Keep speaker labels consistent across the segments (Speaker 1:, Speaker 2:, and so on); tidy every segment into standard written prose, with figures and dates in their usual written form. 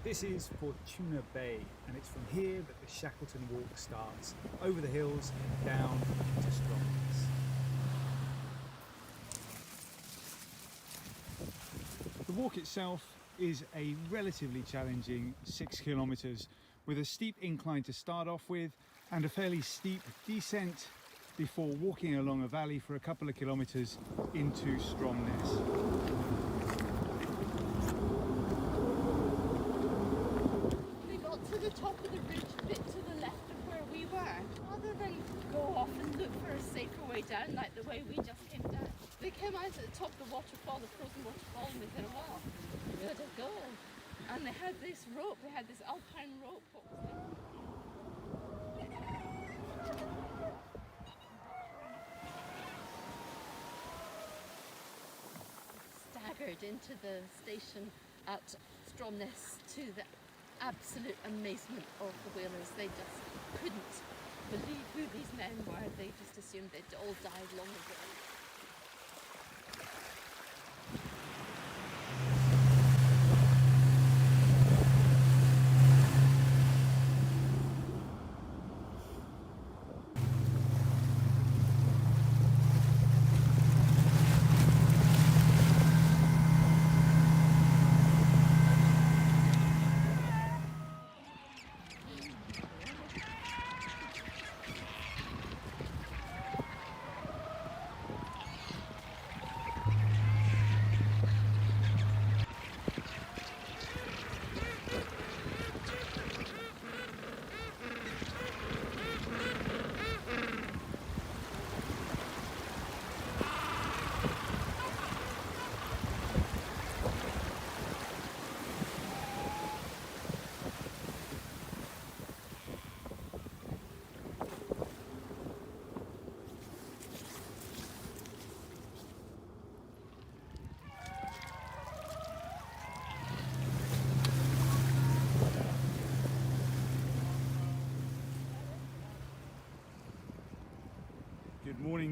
Speaker 1: This is Fortuna Bay, and it's from here that the Shackleton Walk starts, over the hills, down to Stromness. The walk itself is a relatively challenging 6 kilometres with a steep incline to start off with and a fairly steep descent before walking along a valley for a couple of kilometres into Stromness.
Speaker 2: We got to the top of the ridge a bit to the left of where we were. Rather than go off and look for a safer way down like the way we just came down, they came out at the top of the waterfall, the frozen waterfall, and they said, wow, where to go? And they had this rope, they had this alpine rope. Staggered into the station at Stromness to the absolute amazement of the whalers. They just couldn't believe who these men were. They just assumed they'd all died long ago.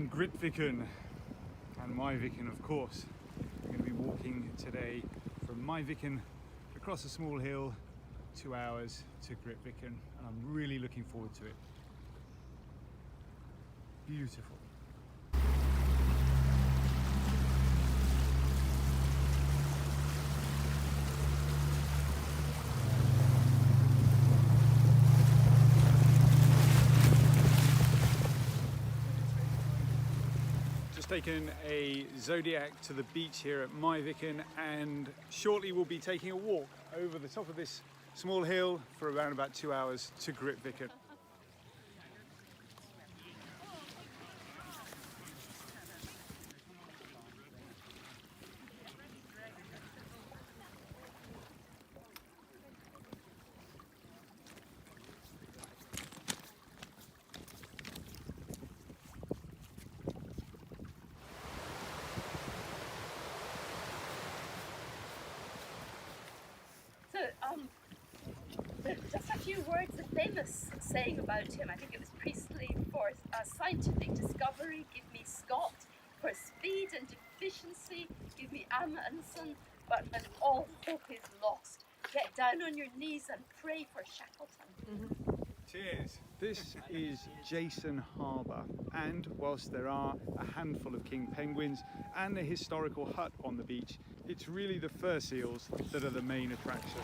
Speaker 1: from Grytviken and Myviken, of course. We're going to be walking today from Myviken across a small hill, 2 hours to Grytviken, and I'm really looking forward to it. Beautiful. Just taken a Zodiac to the beach here at Myviken, and shortly we'll be taking a walk over the top of this small hill for around about 2 hours to Grytviken.
Speaker 2: Just a few words, the famous saying about him, I think it was Priestley, for scientific discovery, give me Scott, for speed and efficiency, give me Amundsen, but when all hope is lost, get down on your knees and pray for Shackleton.
Speaker 1: Cheers! This is Jason Harbour, and whilst there are a handful of king penguins and a historical hut on the beach, it's really the fur seals that are the main attraction.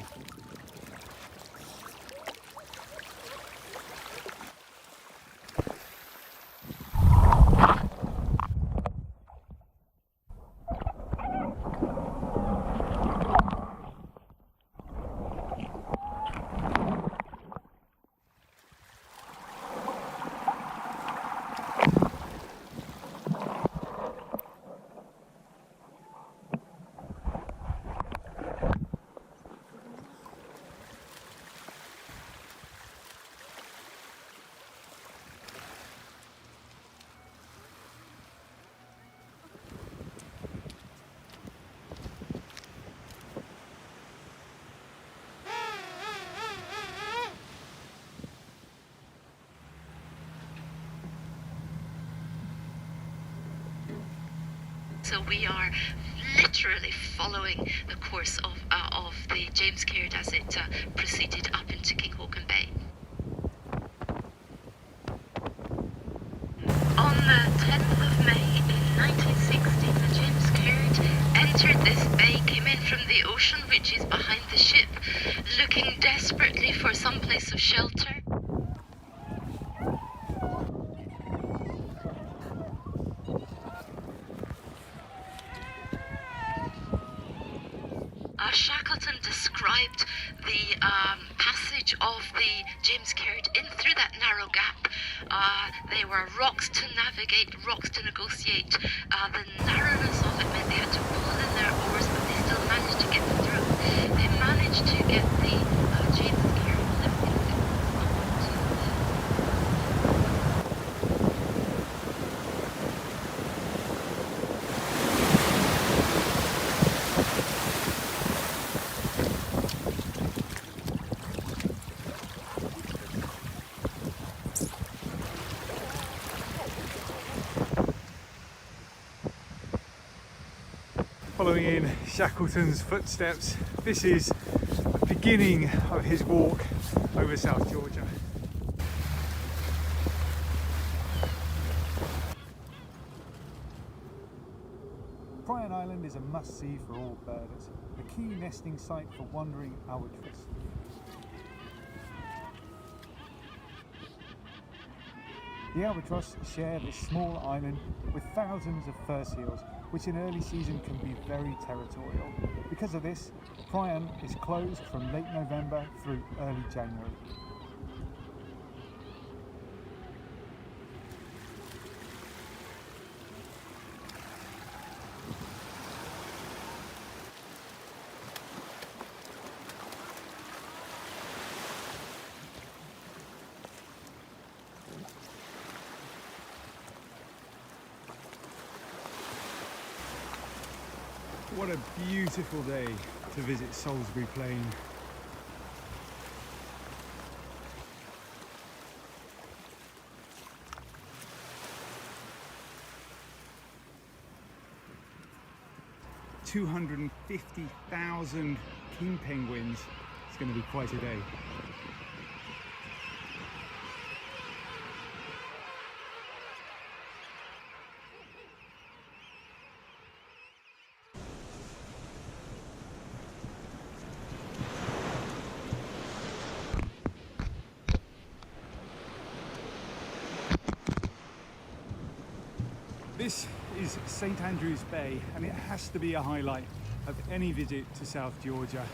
Speaker 3: So we are literally following the course of the James Caird as it proceeded up into King Haakon Bay. On the 10th of May in 1960, the James Caird entered this bay, came in from the ocean, which is behind the ship, looking desperately for some place of shelter. Shackleton described the passage of the James Caird in through that narrow gap. There were rocks to navigate, rocks to negotiate. The narrowness of it meant they had to pull in their oars, but they still managed to get through. They managed to get the James Caird lifting
Speaker 1: Following in Shackleton's footsteps, this is the beginning of his walk over South Georgia. Prion Island is a must-see for all birders, a key nesting site for wandering albatross. The albatross share this small island with thousands of fur seals, which in early season can be very territorial. Because of this, Prion is closed from late November through early January. What a beautiful day to visit Salisbury Plain. 250,000 king penguins. It's going to be quite a day. This is St Andrews Bay, and it has to be a highlight of any visit to South Georgia.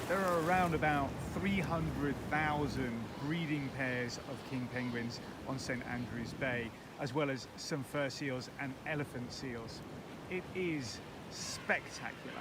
Speaker 1: There are around about 300,000 breeding pairs of king penguins on St Andrews Bay, as well as some fur seals and elephant seals. It is spectacular.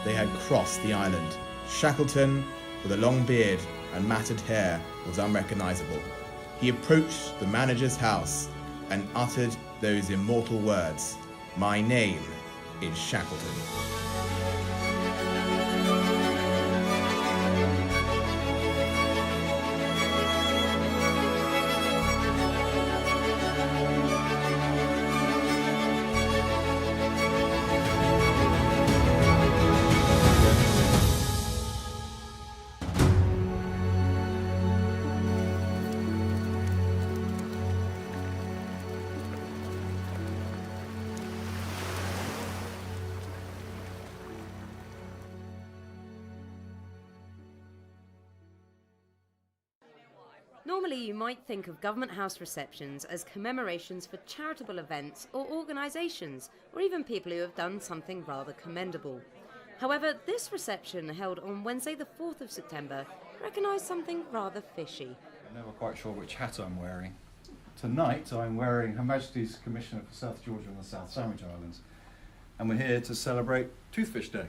Speaker 4: They had crossed the island. Shackleton, with a long beard and matted hair, was unrecognisable. He approached the manager's house and uttered those immortal words, "My name is Shackleton."
Speaker 5: Normally you might think of Government House receptions as commemorations for charitable events or organisations, or even people who have done something rather commendable. However, this reception held on Wednesday the 4th of September recognised something rather fishy.
Speaker 6: I'm never quite sure which hat I'm wearing. Tonight I'm wearing Her Majesty's Commissioner for South Georgia and the South Sandwich Islands, and we're here to celebrate Toothfish Day.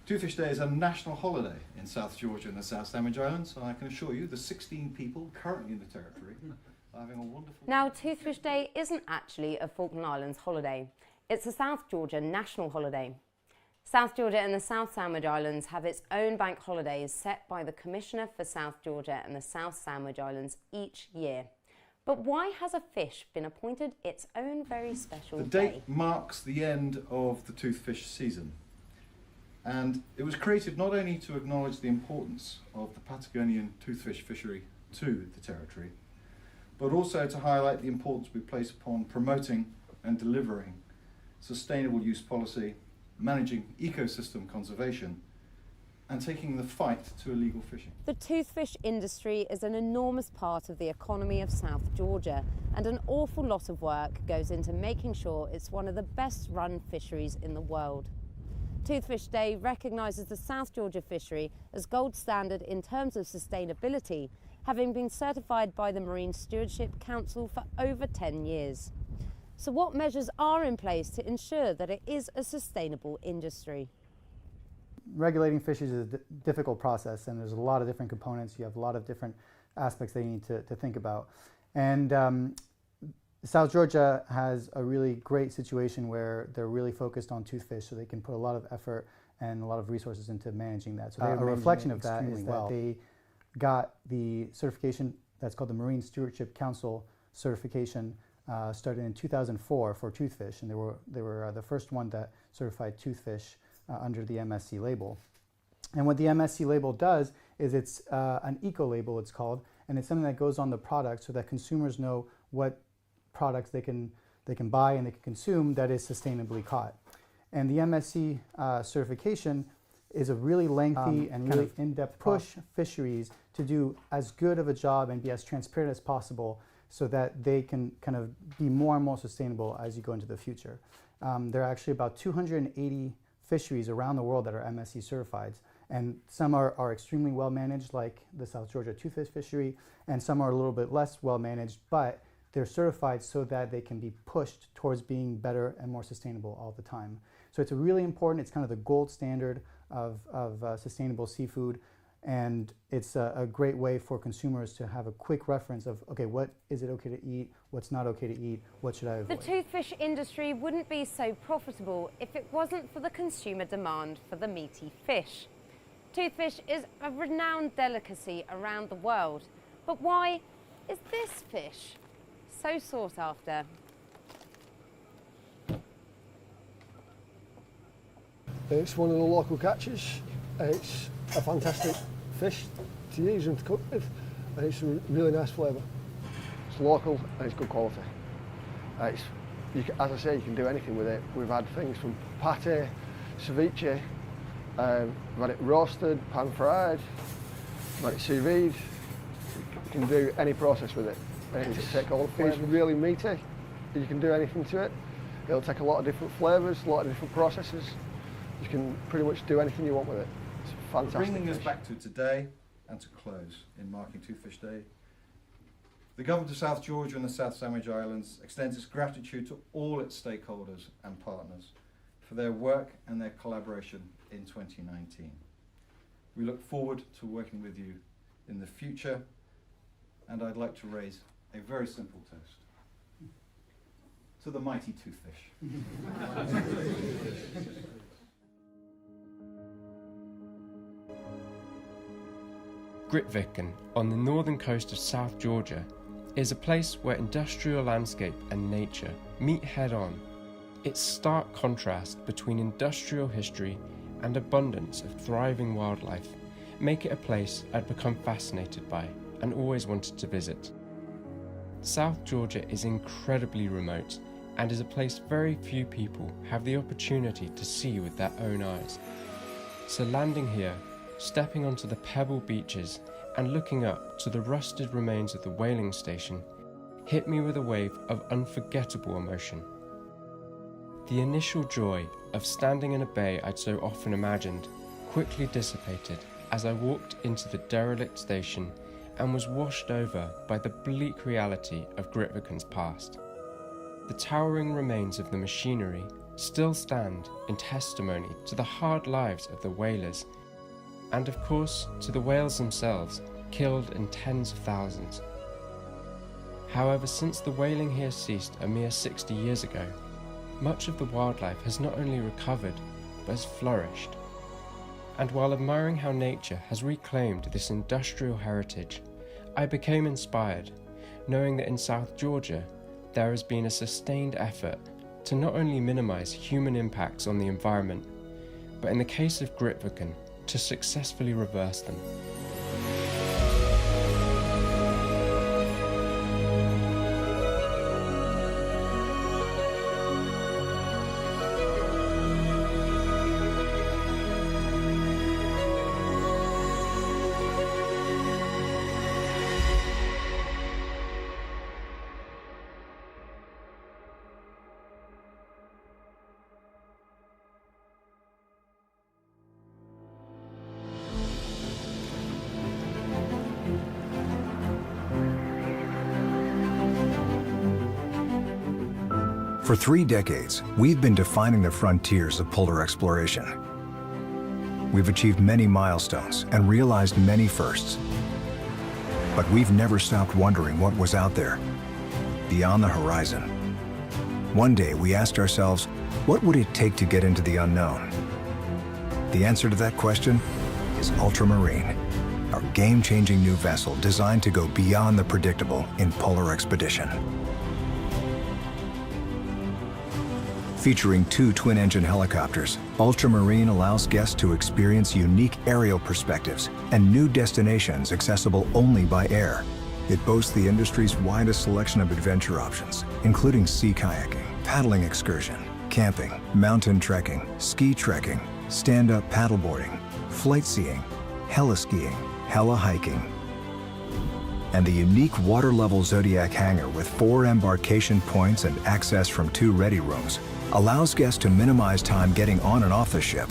Speaker 6: Toothfish Day is a national holiday in South Georgia and the South Sandwich Islands, and I can assure you the 16 people currently in the territory are having a wonderful...
Speaker 5: Now, Toothfish Day isn't actually a Falkland Islands holiday. It's a South Georgia national holiday. South Georgia and the South Sandwich Islands have its own bank holidays set by the Commissioner for South Georgia and the South Sandwich Islands each year. But why has a fish been appointed its own very special day?
Speaker 6: The date marks the end of the toothfish season. And it was created not only to acknowledge the importance of the Patagonian toothfish fishery to the territory, but also to highlight the importance we place upon promoting and delivering sustainable use policy, managing ecosystem conservation, and taking the fight to illegal fishing.
Speaker 5: The toothfish industry is an enormous part of the economy of South Georgia, and an awful lot of work goes into making sure it's one of the best run fisheries in the world. Toothfish Day recognises the South Georgia fishery as gold standard in terms of sustainability, having been certified by the Marine Stewardship Council for over 10 years. So what measures are in place to ensure that it is a sustainable industry?
Speaker 7: Regulating fisheries is a difficult process, and there's a lot of different components. You have a lot of different aspects that you need to think about. And South Georgia has a really great situation where they're really focused on toothfish, so they can put a lot of effort and a lot of resources into managing that. So a reflection of that is that they got the certification that's called the Marine Stewardship Council certification, started in 2004 for toothfish, and they were the first one that certified toothfish under the MSC label. And what the MSC label does is it's an eco label, it's called, and it's something that goes on the product so that consumers know what products they can buy and they can consume that is sustainably caught. And the MSC certification is a really lengthy and really in-depth push fisheries to do as good of a job and be as transparent as possible so that they can kind of be more and more sustainable as you go into the future. There are actually about 280 fisheries around the world that are MSC certified, and some are extremely well managed, like the South Georgia toothfish fishery, and some are a little bit less well managed, but they're certified so that they can be pushed towards being better and more sustainable all the time. So it's really important. It's kind of the gold standard of sustainable seafood, and it's a great way for consumers to have a quick reference of, okay, what is it okay to eat, what's not okay to eat, what should I avoid?
Speaker 5: The toothfish industry wouldn't be so profitable if it wasn't for the consumer demand for the meaty fish. Toothfish is a renowned delicacy around the world, but why is this fish so sought after?
Speaker 8: It's one of the local catches. It's a fantastic fish to use and to cook with, and it's a really nice flavour. It's local and it's good quality. As I say, you can do anything with it. We've had things from pate, ceviche, we've had it roasted, pan fried, we've had it sous vide. You can do any process with it. And it's take all the flavours. It's really meaty. You can do anything to it. It'll take a lot of different flavours, a lot of different processes. You can pretty much do anything you want with it. It's fantastic.
Speaker 6: Bringing us back to today and to close in marking Toothfish Day, the Government of South Georgia and the South Sandwich Islands extends its gratitude to all its stakeholders and partners for their work and their collaboration in 2019. We look forward to working with you in the future, and I'd like to raise a very simple toast to the mighty toothfish.
Speaker 9: Grytviken, on the northern coast of South Georgia, is a place where industrial landscape and nature meet head-on. Its stark contrast between industrial history and abundance of thriving wildlife make it a place I'd become fascinated by and always wanted to visit. South Georgia is incredibly remote and is a place very few people have the opportunity to see with their own eyes. So landing here, stepping onto the pebble beaches and looking up to the rusted remains of the whaling station hit me with a wave of unforgettable emotion. The initial joy of standing in a bay I'd so often imagined quickly dissipated as I walked into the derelict station and was washed over by the bleak reality of Grytviken's past. The towering remains of the machinery still stand in testimony to the hard lives of the whalers, and of course to the whales themselves, killed in tens of thousands. However, since the whaling here ceased a mere 60 years ago, much of the wildlife has not only recovered, but has flourished. And while admiring how nature has reclaimed this industrial heritage, I became inspired, knowing that in South Georgia, there has been a sustained effort to not only minimize human impacts on the environment, but in the case of Grytviken, to successfully reverse them.
Speaker 10: For 3 decades, we've been defining the frontiers of polar exploration. We've achieved many milestones and realized many firsts. But we've never stopped wondering what was out there, beyond the horizon. One day we asked ourselves, what would it take to get into the unknown? The answer to that question is Ultramarine, our game-changing new vessel designed to go beyond the predictable in polar expedition. Featuring 2 twin-engine helicopters, Ultramarine allows guests to experience unique aerial perspectives and new destinations accessible only by air. It boasts the industry's widest selection of adventure options, including sea kayaking, paddling excursion, camping, mountain trekking, ski trekking, stand-up paddleboarding, flight skiing, heli-skiing, heli-hiking, and the unique water-level Zodiac hangar with 4 embarkation points and access from 2 ready rooms allows guests to minimize time getting on and off the ship,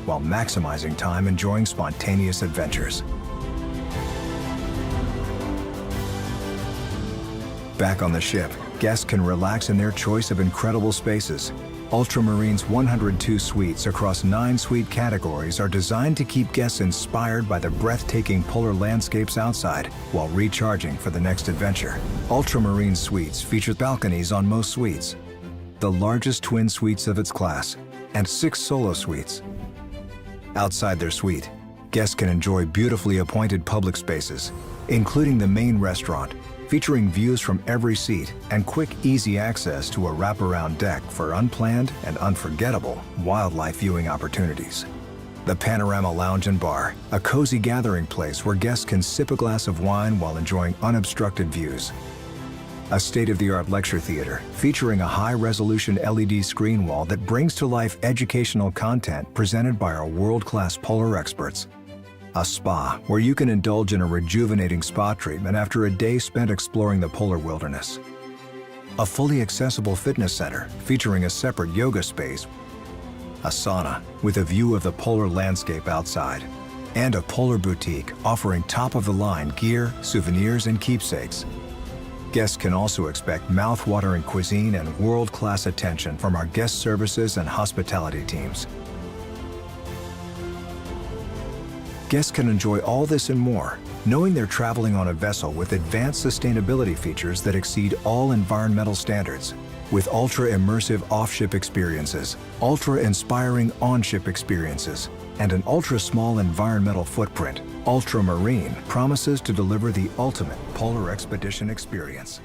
Speaker 10: while maximizing time enjoying spontaneous adventures. Back on the ship, guests can relax in their choice of incredible spaces. Ultramarine's 102 suites across 9 suite categories are designed to keep guests inspired by the breathtaking polar landscapes outside while recharging for the next adventure. Ultramarine suites feature balconies on most suites, the largest twin suites of its class, and 6 solo suites. Outside their suite, guests can enjoy beautifully appointed public spaces, including the main restaurant, featuring views from every seat and quick, easy access to a wraparound deck for unplanned and unforgettable wildlife viewing opportunities. The Panorama Lounge and Bar, a cozy gathering place where guests can sip a glass of wine while enjoying unobstructed views. A state-of-the-art lecture theater featuring a high-resolution LED screen wall that brings to life educational content presented by our world-class polar experts. A spa where you can indulge in a rejuvenating spa treatment after a day spent exploring the polar wilderness. A fully accessible fitness center featuring a separate yoga space. A sauna with a view of the polar landscape outside. And a polar boutique offering top-of-the-line gear, souvenirs, and keepsakes. Guests can also expect mouth-watering cuisine and world-class attention from our guest services and hospitality teams. Guests can enjoy all this and more, knowing they're traveling on a vessel with advanced sustainability features that exceed all environmental standards. With ultra-immersive off-ship experiences, ultra-inspiring on-ship experiences, and an ultra-small environmental footprint, Ultramarine promises to deliver the ultimate polar expedition experience.